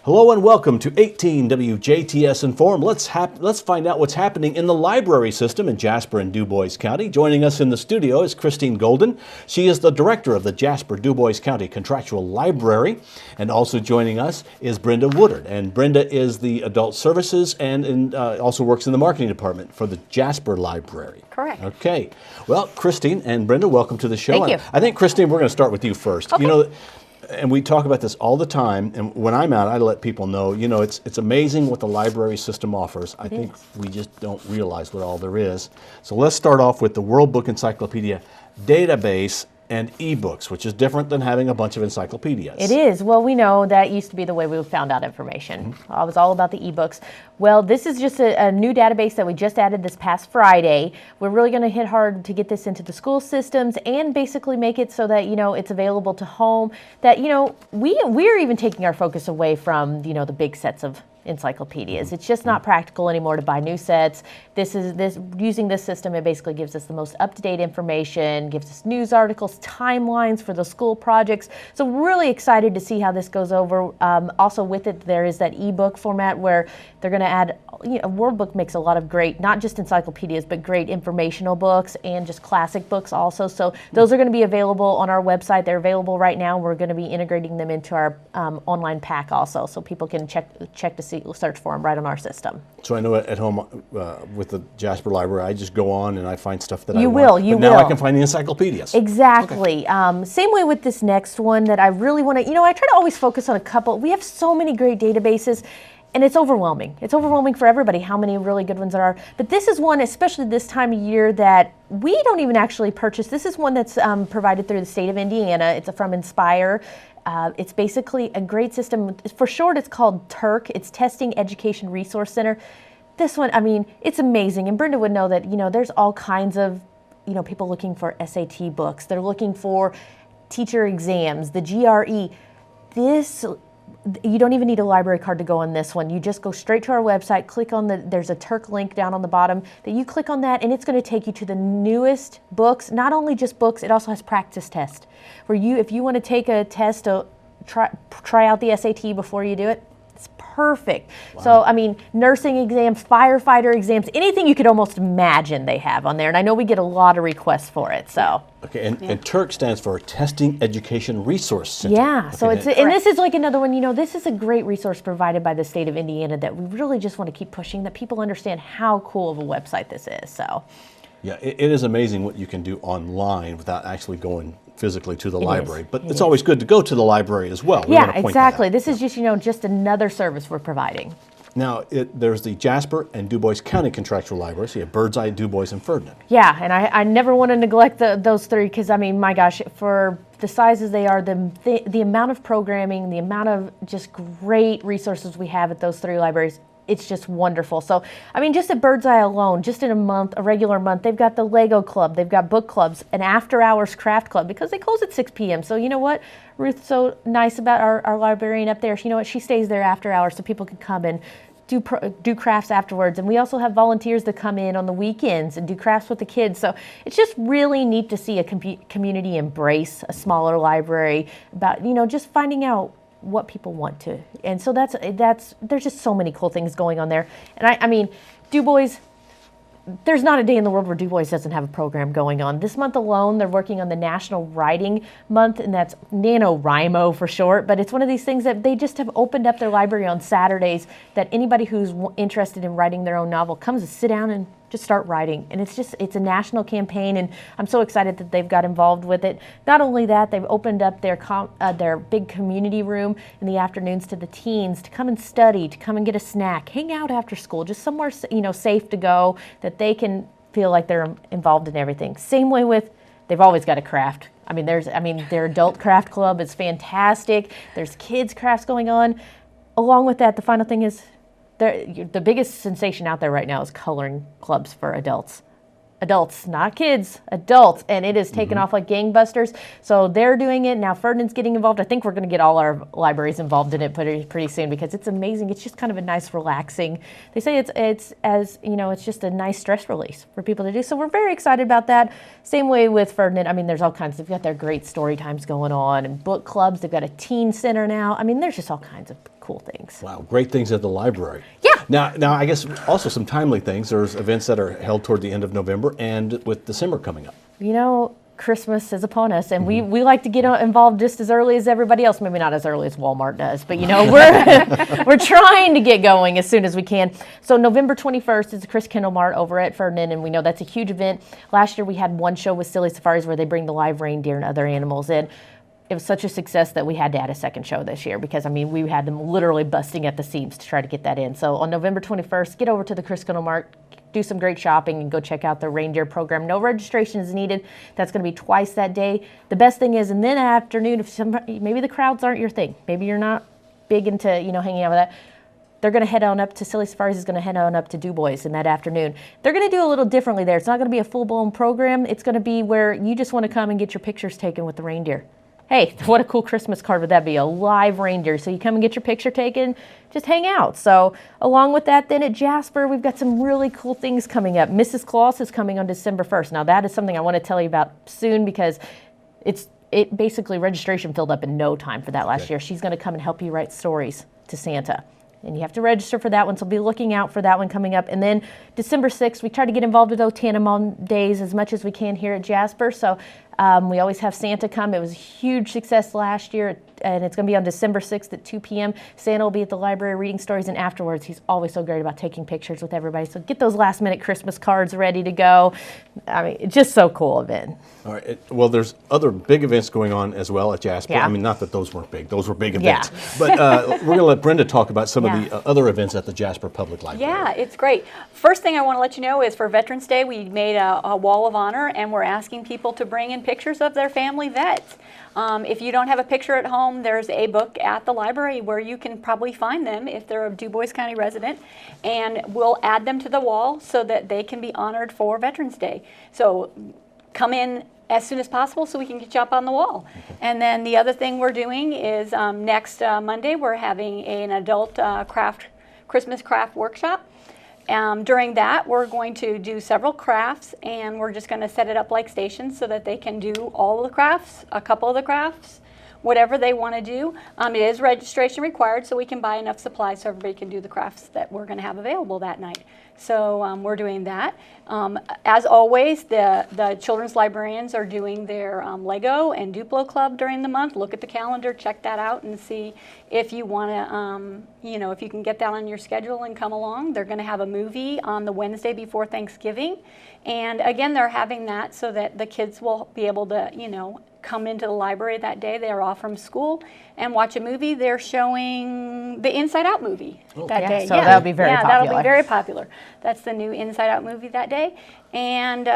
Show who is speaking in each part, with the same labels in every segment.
Speaker 1: Hello and welcome to 18 WJTS in.form. Let's find out what's happening in the library system in Jasper and Dubois County. Joining us in the studio is Christine Golden. She is the director of the Jasper Dubois County Contractual Library. And also joining us is Brenda Woodard. And Brenda is the adult services and also works in the marketing department for the Jasper Library.
Speaker 2: Correct.
Speaker 1: Okay. Well, Christine and Brenda, welcome to the show.
Speaker 2: Thank you.
Speaker 1: I think, Christine, we're going to start with you first.
Speaker 2: Okay.
Speaker 1: You know, and we talk about this all the time, and when I'm out, I let people know, you know, it's amazing what the library system offers. I think we just don't realize what all there is. So let's start off with the World Book Encyclopedia database and ebooks, which is different than having a bunch of encyclopedias.
Speaker 2: It is. Well, we know that used to be the way we found out information. It was all about the ebooks. Well, this is just a new database that we just added this past Friday. We're really going to hit hard to get this into the school systems and basically make it so that, you know, it's available to home. That, you know, we're even taking our focus away from, you know, the big sets of encyclopedias. It's just not practical anymore to buy new sets. Using this system, it basically gives us the most up-to-date information, gives us news articles, timelines for the school projects. So we're really excited to see how this goes over. Also with it, there is that ebook format where they're going to add, you know, World Book makes a lot of great, not just encyclopedias, but great informational books and just classic books also. So those are going to be available on our website. They're available right now. We're going to be integrating them into our online pack also, so people can check to see, search for them right on our system.
Speaker 1: So I know at home with the Jasper Library, I just go on and I find stuff that I
Speaker 2: You
Speaker 1: want.
Speaker 2: will.
Speaker 1: Now I can find the encyclopedias.
Speaker 2: Exactly. Okay. Same way with this next one that I really want to, you know, I try to always focus on a couple. We have so many great databases. And it's overwhelming. It's overwhelming for everybody how many really good ones there are. But this is one, especially this time of year, that we don't even actually purchase. This is one that's provided through the state of Indiana. It's from Inspire. It's basically a great system. For short, it's called TERC. It's Testing Education Resource Center. This one, I mean, it's amazing. And Brenda would know that, you know, there's all kinds of, you know, people looking for SAT books. They're looking for teacher exams, the GRE. You don't even need a library card to go on this one. You just go straight to our website, click on there's a TERC link down on the bottom, that you click on that and it's going to take you to the newest books. Not only just books, it also has practice tests where if you want to take a test to try out the SAT before you do it, it's perfect. Wow. So, I mean, nursing exams, firefighter exams, anything you could almost imagine they have on there. And I know we get a lot of requests for it, so.
Speaker 1: Okay, and TERC stands for Testing Education Resource Center.
Speaker 2: Yeah,
Speaker 1: okay.
Speaker 2: So and this is like another one, you know, this is a great resource provided by the state of Indiana that we really just want to keep pushing, that people understand how cool of a website this is, so.
Speaker 1: Yeah, it is amazing what you can do online without actually going physically to the library. But it's
Speaker 2: is.
Speaker 1: Always good to go to the library as well.
Speaker 2: Yeah, exactly. This is just, you know, just another service we're providing.
Speaker 1: Now, there's the Jasper and Dubois County Contractual Library. So you have Birdseye, Dubois, and Ferdinand.
Speaker 2: Yeah, and I never want to neglect those three because, I mean, my gosh, for the sizes they are, the amount of programming, the amount of just great resources we have at those three libraries, it's just wonderful. So, I mean, just at Birdseye alone, just in a month, a regular month, they've got the Lego Club, they've got book clubs, an after-hours craft club because they close at 6 p.m. So, you know what? Ruth's so nice about our librarian up there. You know what? She stays there after hours so people can come and do crafts afterwards. And we also have volunteers that come in on the weekends and do crafts with the kids. So it's just really neat to see a community embrace a smaller library about, you know, just finding out what people want to. And so there's just so many cool things going on there. And I mean, Dubois, there's not a day in the world where Dubois doesn't have a program going on. This month alone, they're working on the National Writing Month, and that's NaNoWriMo for short, but it's one of these things that they just have opened up their library on Saturdays that anybody who's interested in writing their own novel comes to sit down and just start writing. And it's a national campaign, and I'm so excited that they've got involved with it. Not only that, they've opened up their big community room in the afternoons to the teens to come and study, to come and get a snack, hang out after school, just somewhere, you know, safe to go that they can feel like they're involved in everything. Same way with, they've always got a craft. I mean, their adult craft club is fantastic. There's kids crafts going on. Along with that, the final thing is, the biggest sensation out there right now is coloring clubs for adults. adults, not kids, adults, and it is taken off like gangbusters. So they're doing it now. Ferdinand's getting involved. I think we're going to get all our libraries involved in it pretty soon because it's amazing. It's just kind of a nice, relaxing. They say it's as you know, it's just a nice stress release for people to do. So we're very excited about that. Same way with Ferdinand. I mean, there's all kinds. They've got their great story times going on and book clubs. They've got a teen center now. I mean, there's just all kinds of cool things.
Speaker 1: Wow, great things at the library.
Speaker 2: Yeah.
Speaker 1: Now I guess also some timely things. There's events that are held toward the end of November and with December coming up.
Speaker 2: You know, Christmas is upon us, and we like to get involved just as early as everybody else. Maybe not as early as Walmart does, but you know, we're trying to get going as soon as we can. So November 21st is the Chris Kendall Mart over at Ferdinand, and we know that's a huge event. Last year we had one show with Silly Safaris where they bring the live reindeer and other animals in. It was such a success that we had to add a second show this year because, I mean, we had them literally busting at the seams to try to get that in. So on November 21st, get over to the Chris Kendall Mart, do some great shopping, and go check out the reindeer program. No registration is needed. That's going to be twice that day. The best thing is, and then afternoon, if maybe the crowds aren't your thing, maybe you're not big into, you know, hanging out with that, they're going to head on up to Silly Safaris is going to head on up to Dubois in that afternoon. They're going to do a little differently there. It's not going to be a full-blown program. It's going to be where you just want to come and get your pictures taken with the reindeer. Hey, what a cool Christmas card would that be, a live reindeer. So you come and get your picture taken, just hang out. So along with that, then at Jasper, we've got some really cool things coming up. Mrs. Claus is coming on December 1st. Now that is something I want to tell you about soon because it basically registration filled up in no time for that last year. She's going to come and help you write stories to Santa. And you have to register for that one, so be looking out for that one coming up. And then December 6th, we try to get involved with those Tannenbaum days as much as we can here at Jasper. So we always have Santa come. It was a huge success last year, and it's going to be on December 6th at 2 p.m. Santa will be at the library reading stories, and afterwards, he's always so great about taking pictures with everybody. So get those last-minute Christmas cards ready to go. I mean, it's just so cool event.
Speaker 1: All right. Well, there's other big events going on as well at Jasper.
Speaker 2: Yeah.
Speaker 1: I mean, not that those weren't big. Those were big events.
Speaker 2: Yeah.
Speaker 1: But we're going to let Brenda talk about some of the other events at the Jasper Public Library.
Speaker 3: Yeah, it's great. First thing I want to let you know is for Veterans Day, we made a wall of honor, and we're asking people to bring in pictures of their family vets. If you don't have a picture at home, there's a book at the library where you can probably find them if they're a Dubois County resident, and we'll add them to the wall so that they can be honored for Veterans Day. So come in as soon as possible so we can get you up on the wall. Okay. And then the other thing we're doing is next Monday we're having an adult Christmas craft workshop. During that, we're going to do several crafts, and we're just going to set it up like stations so that they can do all of the crafts, a couple of the crafts, whatever they want to do. It is registration required, so we can buy enough supplies so everybody can do the crafts that we're going to have available that night. So we're doing that. As always, the children's librarians are doing their Lego and Duplo Club during the month. Look at the calendar, check that out, and see if you want to, if you can get that on your schedule and come along. They're going to have a movie on the Wednesday before Thanksgiving. And again, they're having that so that the kids will be able to, come into the library that day. They're off from school and watch a movie. They're showing the Inside Out movie that day.
Speaker 2: So that'll be very popular.
Speaker 3: That'll be very popular. That's the new Inside Out movie that day. And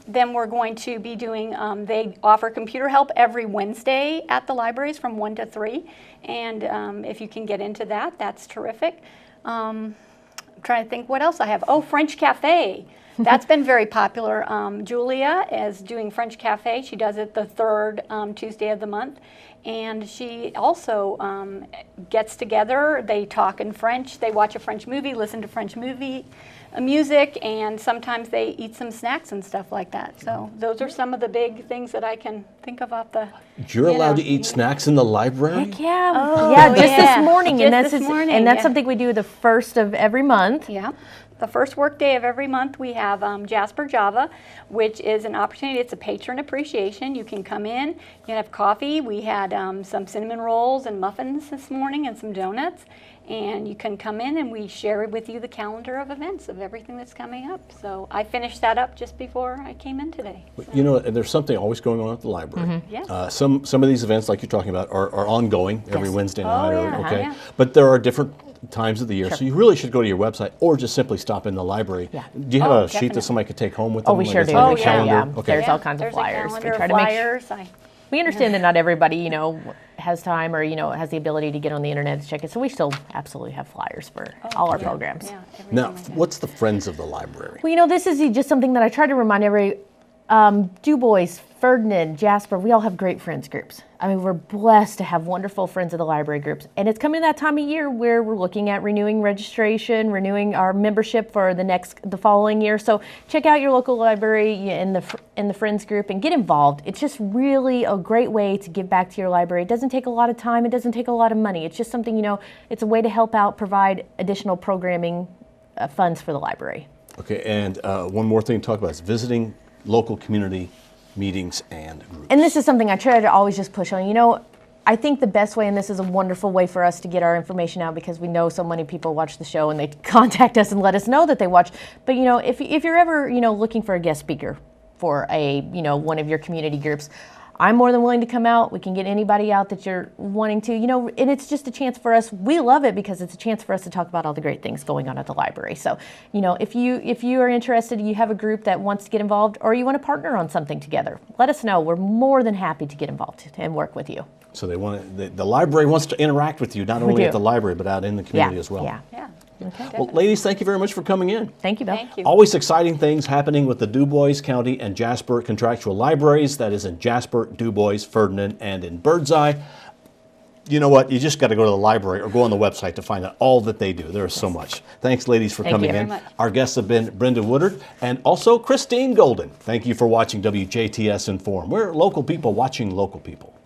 Speaker 3: then we're going to be doing, they offer computer help every Wednesday at the libraries from 1 to 3. And if you can get into that, that's terrific. I'm trying to think what else I have. Oh, French Cafe. That's been very popular. Julia is doing French Cafe. She does it the third Tuesday of the month. And she also gets together. They talk in French. They watch a French movie, listen to French music, and sometimes they eat some snacks and stuff like that. So those are some of the big things that I can think of off the...
Speaker 1: You're allowed to eat snacks in the library?
Speaker 2: Heck yeah.
Speaker 3: Oh,
Speaker 2: This morning.
Speaker 3: Just this morning.
Speaker 2: And that's something we do the first of every month.
Speaker 3: Yeah. The first work day of every month, we have Jasper Java, which is an opportunity. It's a patron appreciation. You can come in, you can have coffee. We had some cinnamon rolls and muffins this morning and some donuts. And you can come in and we share with you the calendar of events of everything that's coming up. So I finished that up just before I came in today. So.
Speaker 1: There's something always going on at the library.
Speaker 3: Mm-hmm. Yes.
Speaker 1: Some of these events, like you're talking about, are ongoing every Wednesday night.
Speaker 3: Yeah.
Speaker 1: But there are different times of the year, so you really should go to your website or just simply stop in the library. Yeah. Do you have a sheet that somebody could take home with them?
Speaker 2: Oh, we sure do.
Speaker 1: Calendar?
Speaker 2: Okay. There's all kinds of flyers.
Speaker 3: There's a calendar, flyers.
Speaker 2: We understand that not everybody, has time or, has the ability to get on the internet to check it. So we still absolutely have flyers for all our programs.
Speaker 3: Yeah,
Speaker 1: Now,
Speaker 3: everything like that.
Speaker 1: what's the Friends of the Library?
Speaker 2: Well, this is just something that I try to remind Dubois, Ferdinand, Jasper, we all have great friends groups. I mean, we're blessed to have wonderful Friends of the Library groups. And it's coming to that time of year where we're looking at renewing registration, renewing our membership for the following year. So check out your local library in the Friends group and get involved. It's just really a great way to give back to your library. It doesn't take a lot of time. It doesn't take a lot of money. It's just something, it's a way to help out, provide additional programming funds for the library.
Speaker 1: Okay, and one more thing to talk about is visiting local community meetings and groups.
Speaker 2: And this is something I try to always just push on. I think the best way, and this is a wonderful way for us to get our information out because we know so many people watch the show and they contact us and let us know that they watch. But if you're ever looking for a guest speaker for a one of your community groups, I'm more than willing to come out. We can get anybody out that you're wanting to, and it's just a chance for us. We love it because it's a chance for us to talk about all the great things going on at the library. So, if you are interested, you have a group that wants to get involved or you want to partner on something together, let us know. We're more than happy to get involved and work with you.
Speaker 1: So the library wants to interact with you, not only at
Speaker 2: do.
Speaker 1: the library, but out in the community as well.
Speaker 2: Yeah.
Speaker 3: Yeah.
Speaker 2: Okay.
Speaker 1: Well, ladies, thank you very much for coming in.
Speaker 2: Thank you, Bill.
Speaker 3: Thank you.
Speaker 1: Always exciting things happening with the Dubois County and Jasper Contractual Libraries. That is in Jasper, Dubois, Ferdinand, and in Birdseye. You know what? You just got to go to the library or go on the website to find out all that they do. There is so much. Thanks, ladies, for
Speaker 2: Thank
Speaker 1: coming
Speaker 2: you
Speaker 1: in.
Speaker 3: very much.
Speaker 1: Our guests have been Brenda Woodard and also Christine Golden. Thank you for watching WJTS in.form. We're local people watching local people.